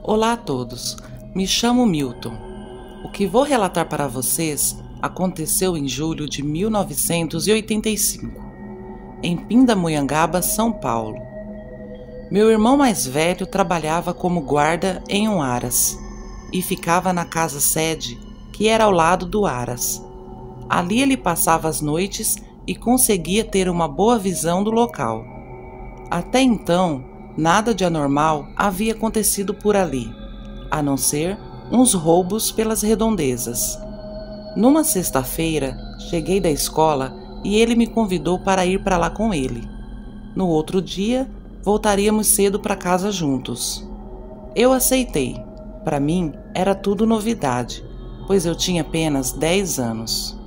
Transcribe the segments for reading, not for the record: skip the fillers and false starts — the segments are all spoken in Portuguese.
Olá a todos, me chamo Milton. O que vou relatar para vocês aconteceu em julho de 1985, em Pindamonhangaba, São Paulo. Meu irmão mais velho trabalhava como guarda em um Aras e ficava na casa sede, que era ao lado do Aras. Ali ele passava as noites e conseguia ter uma boa visão do local. Até então, nada de anormal havia acontecido por ali, a não ser uns roubos pelas redondezas. Numa sexta-feira, cheguei da escola e ele me convidou para ir para lá com ele. No outro dia, voltaríamos cedo para casa juntos. Eu aceitei. Para mim, era tudo novidade, pois eu tinha apenas 10 anos.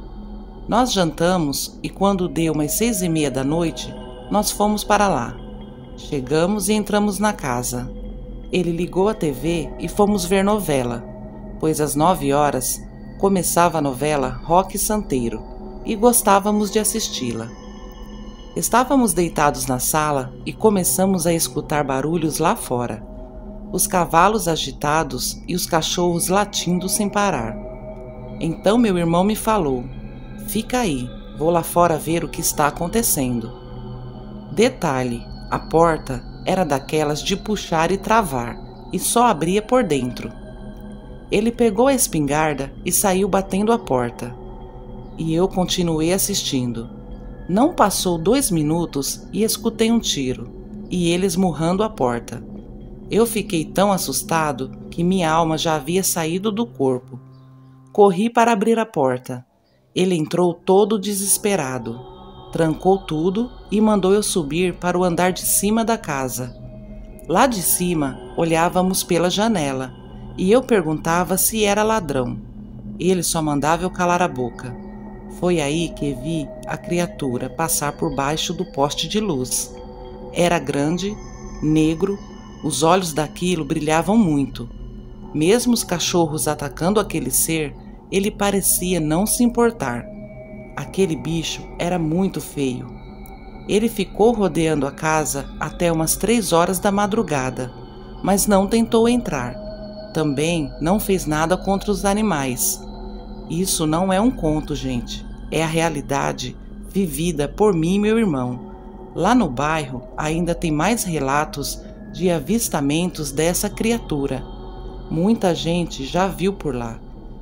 Nós jantamos e quando deu umas 6:30 da noite, nós fomos para lá. Chegamos e entramos na casa. Ele ligou a TV e fomos ver novela, pois às 9 horas começava a novela Roque Santeiro e gostávamos de assisti-la. Estávamos deitados na sala e começamos a escutar barulhos lá fora. Os cavalos agitados e os cachorros latindo sem parar. Então meu irmão me falou: "Fica aí, vou lá fora ver o que está acontecendo." Detalhe: a porta era daquelas de puxar e travar, e só abria por dentro. Ele pegou a espingarda e saiu batendo a porta. E eu continuei assistindo. Não passou 2 minutos e escutei um tiro, e ele esmurrando a porta. Eu fiquei tão assustado que minha alma já havia saído do corpo. Corri para abrir a porta. Ele entrou todo desesperado. Trancou tudo e mandou eu subir para o andar de cima da casa. Lá de cima, olhávamos pela janela e eu perguntava se era ladrão. Ele só mandava eu calar a boca. Foi aí que vi a criatura passar por baixo do poste de luz. Era grande, negro, os olhos daquilo brilhavam muito. Mesmo os cachorros atacando aquele ser, ele parecia não se importar. Aquele bicho era muito feio. Ele ficou rodeando a casa até umas 3 horas da madrugada, mas não tentou entrar. Também não fez nada contra os animais. Isso não é um conto, gente. É a realidade vivida por mim e meu irmão. Lá no bairro ainda tem mais relatos de avistamentos dessa criatura. Muita gente já viu por lá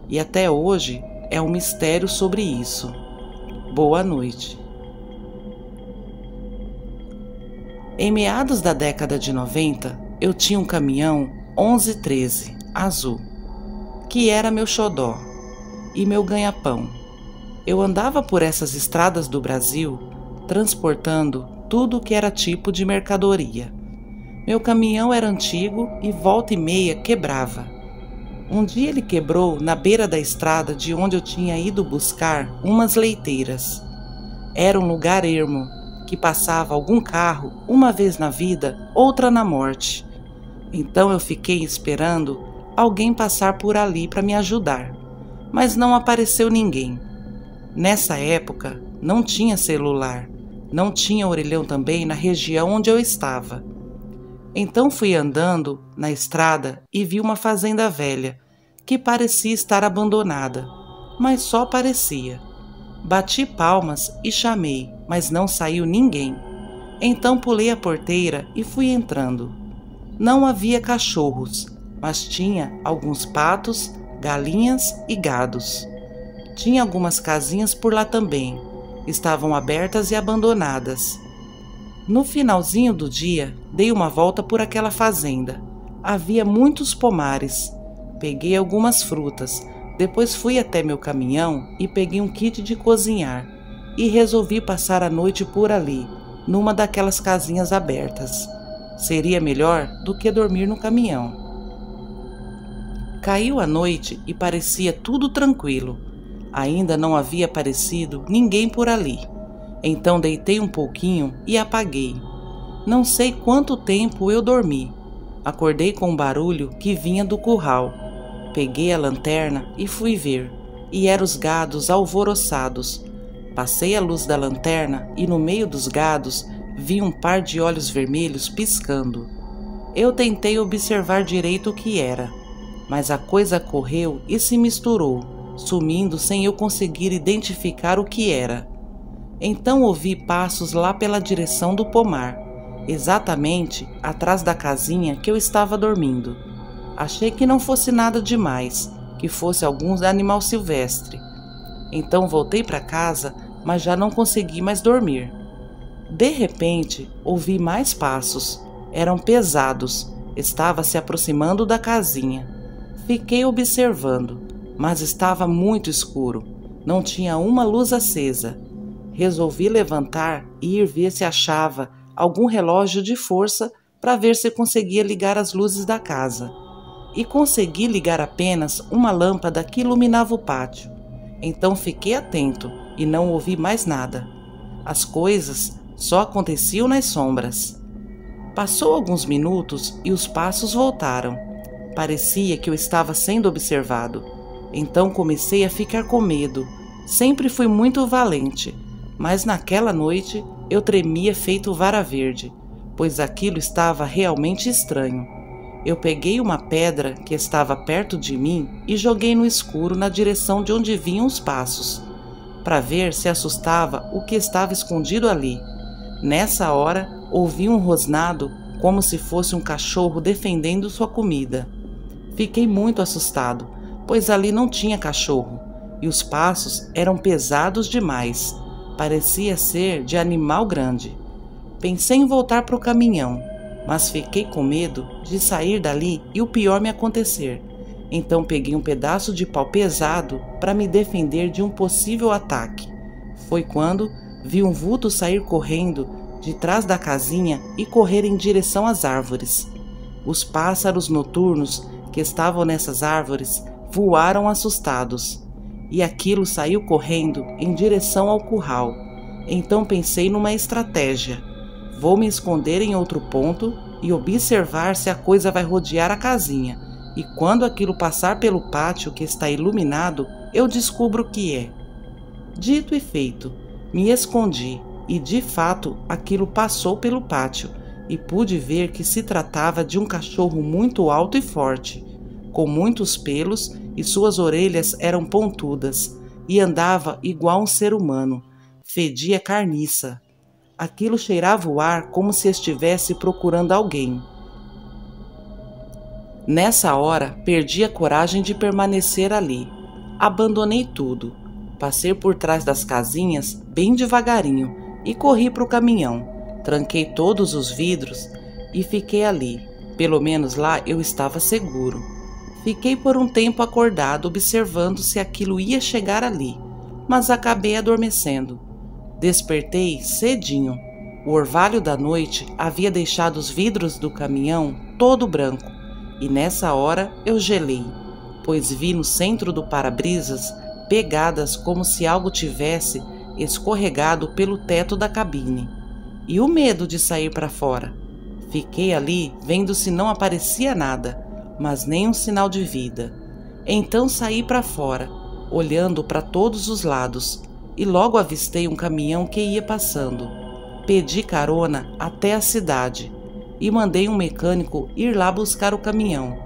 e até hoje é um mistério sobre isso. Boa noite. Em meados da década de 90, eu tinha um caminhão 1113 azul, que era meu xodó e meu ganha-pão. Eu andava por essas estradas do Brasil, transportando tudo que era tipo de mercadoria. Meu caminhão era antigo e volta e meia quebrava. Um dia ele quebrou na beira da estrada de onde eu tinha ido buscar umas leiteiras. Era um lugar ermo, que passava algum carro uma vez na vida, outra na morte. Então eu fiquei esperando alguém passar por ali para me ajudar, mas não apareceu ninguém. Nessa época não tinha celular, não tinha orelhão também na região onde eu estava. Então fui andando na estrada e vi uma fazenda velha, que parecia estar abandonada, mas só parecia. Bati palmas e chamei, mas não saiu ninguém. Então pulei a porteira e fui entrando. Não havia cachorros, mas tinha alguns patos, galinhas e gados. Tinha algumas casinhas por lá também. Estavam abertas e abandonadas. No finalzinho do dia, dei uma volta por aquela fazenda. Havia muitos pomares. Peguei algumas frutas. Depois fui até meu caminhão e peguei um kit de cozinhar. E resolvi passar a noite por ali, numa daquelas casinhas abertas. Seria melhor do que dormir no caminhão. Caiu a noite e parecia tudo tranquilo. Ainda não havia aparecido ninguém por ali. Então deitei um pouquinho e apaguei. Não sei quanto tempo eu dormi. Acordei com um barulho que vinha do curral. Peguei a lanterna e fui ver. E eram os gados alvoroçados. Passei a luz da lanterna e no meio dos gados vi um par de olhos vermelhos piscando. Eu tentei observar direito o que era, mas a coisa correu e se misturou, sumindo sem eu conseguir identificar o que era. Então ouvi passos lá pela direção do pomar, exatamente atrás da casinha que eu estava dormindo. Achei que não fosse nada demais, que fosse algum animal silvestre. Então voltei para casa, mas já não consegui mais dormir. De repente, ouvi mais passos. Eram pesados. Estava se aproximando da casinha. Fiquei observando, mas estava muito escuro. Não tinha uma luz acesa. Resolvi levantar e ir ver se achava algum relógio de força para ver se conseguia ligar as luzes da casa. E consegui ligar apenas uma lâmpada que iluminava o pátio. Então fiquei atento e não ouvi mais nada. As coisas só aconteciam nas sombras. Passou alguns minutos e os passos voltaram. Parecia que eu estava sendo observado. Então comecei a ficar com medo. Sempre fui muito valente, mas naquela noite eu tremia feito vara verde, pois aquilo estava realmente estranho. Eu peguei uma pedra que estava perto de mim e joguei no escuro na direção de onde vinham os passos, para ver se assustava o que estava escondido ali. Nessa hora, ouvi um rosnado como se fosse um cachorro defendendo sua comida. Fiquei muito assustado, pois ali não tinha cachorro, e os passos eram pesados demais. Parecia ser de animal grande. Pensei em voltar para o caminhão, mas fiquei com medo de sair dali e o pior me acontecer. Então peguei um pedaço de pau pesado para me defender de um possível ataque. Foi quando vi um vulto sair correndo de trás da casinha e correr em direção às árvores. Os pássaros noturnos que estavam nessas árvores voaram assustados, e aquilo saiu correndo em direção ao curral. Então pensei numa estratégia. Vou me esconder em outro ponto e observar se a coisa vai rodear a casinha, e quando aquilo passar pelo pátio que está iluminado, eu descubro o que é. Dito e feito, me escondi e de fato aquilo passou pelo pátio e pude ver que se tratava de um cachorro muito alto e forte, com muitos pelos e suas orelhas eram pontudas e andava igual um ser humano, fedia carniça. Aquilo cheirava o ar como se estivesse procurando alguém. Nessa hora, perdi a coragem de permanecer ali. Abandonei tudo. Passei por trás das casinhas, bem devagarinho, e corri para o caminhão. Tranquei todos os vidros e fiquei ali. Pelo menos lá eu estava seguro. Fiquei por um tempo acordado, observando se aquilo ia chegar ali, mas acabei adormecendo. Despertei cedinho. O orvalho da noite havia deixado os vidros do caminhão todo branco, e nessa hora eu gelei, pois vi no centro do para-brisas pegadas como se algo tivesse escorregado pelo teto da cabine. E o medo de sair para fora. Fiquei ali vendo se não aparecia nada, mas nem um sinal de vida. Então saí para fora, olhando para todos os lados, e logo avistei um caminhão que ia passando. Pedi carona até a cidade e mandei um mecânico ir lá buscar o caminhão.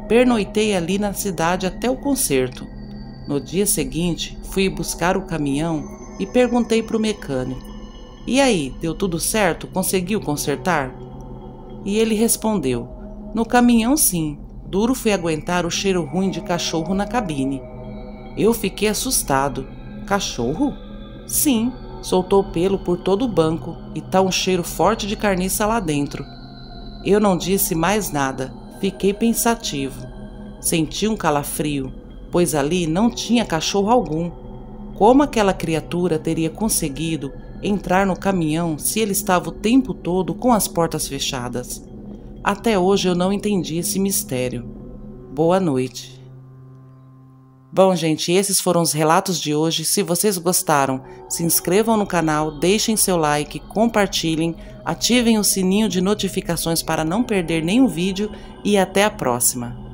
Pernoitei ali na cidade até o concerto. No dia seguinte, fui buscar o caminhão e perguntei para o mecânico: "E aí, deu tudo certo? Conseguiu consertar?" E ele respondeu: "No caminhão sim, duro foi aguentar o cheiro ruim de cachorro na cabine." Eu fiquei assustado. Cachorro? Sim, soltou pelo por todo o banco e tá um cheiro forte de carniça lá dentro. Eu não disse mais nada, fiquei pensativo. Senti um calafrio, pois ali não tinha cachorro algum. Como aquela criatura teria conseguido entrar no caminhão se ele estava o tempo todo com as portas fechadas? Até hoje eu não entendi esse mistério. Boa noite. Bom, gente, esses foram os relatos de hoje. Se vocês gostaram, se inscrevam no canal, deixem seu like, compartilhem, ativem o sininho de notificações para não perder nenhum vídeo e até a próxima.